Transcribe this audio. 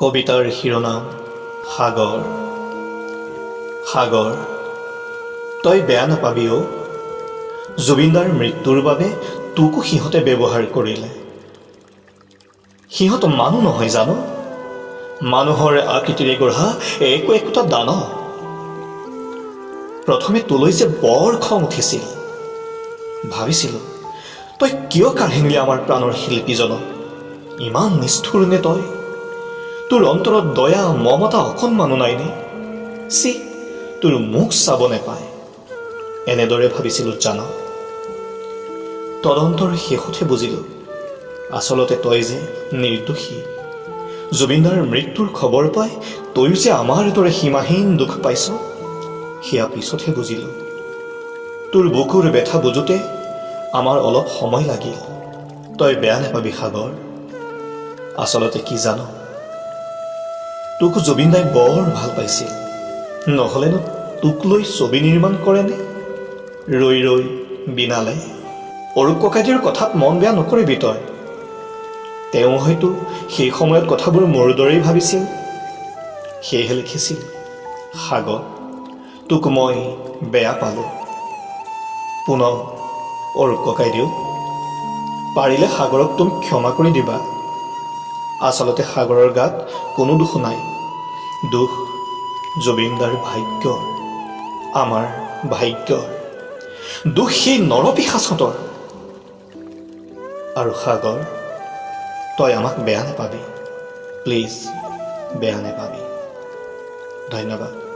কবিতাৰ শিৰোনাম সাগৰ। সাগৰ, তই বেয়া নাপাবি অ'। জুবিনদাৰ মৃত্যুৰ বাবে তোকো সিহঁতে ব্যৱহাৰ কৰিলে। সিহঁত মানুহ নহয় জানো? মানুহৰ আকৃতিৰে গঢ়া একোটা দানৱ। প্ৰথমে তোলৈ যে বৰ খং উঠিছিল। ভাবিছিলোঁ তই কিয় কাঢ়ি নিলি আমাৰ প্ৰাণৰ শিল্পীজনক? ইমান নিষ্ঠুৰ নে তই? তোৰ অন্তৰত দয়া মমতা অকণমানো নাইনে? চি, তোৰ মুখ চাব নেপায়। এনেদৰে ভাবিছিলোঁ জান। তদন্তৰ শেষতহে বুজিলোঁ আচলতে তই যে নিৰ্দোষী। জুবিনদাৰ মৃত্যুৰ খবৰ পাই তয়ো যে আমাৰ দৰে সীমাহীন দুখ পাইছ, সেয়া পিছতহে বুজিলোঁ। তোৰ বুকুৰ বেথা বুজোতে আমাৰ অলপ সময় লাগিল। তই বেয়া নাপাবি সাগৰ। আচলতে কি জান, তোক জুবিনদাই বৰ ভাল পাইছিল। নহ'লেনো তোক লৈ ছবি নিৰ্মাণ কৰেনে? ৰৈ ৰৈ বিনালে। অৰূপ ককাইদেউৰ কথাত মন বেয়া নকৰিবি তই। তেওঁ হয়তো সেই সময়ত কথাবোৰ মোৰ দৰেই ভাবিছিল, সেয়েহে লিখিছিল, সাগৰ, তোক মই বেয়া পালোঁ। পুনম, অৰূপ ককাইদেউ, পাৰিলে সাগৰক তুমি ক্ষমা কৰি দিবা। আচলতে সাগৰৰ গাত কোনো দোষ নাই। দোষ জুবিনদাৰ ভাগ্যৰ, আমাৰ ভাগ্যৰ। দোষ সেই নৰপিশাচতৰ। আৰু সাগৰ, তই আমাক বেয়া নাপাবি, প্লিজ বেয়া নাপাবি। ধন্যবাদ।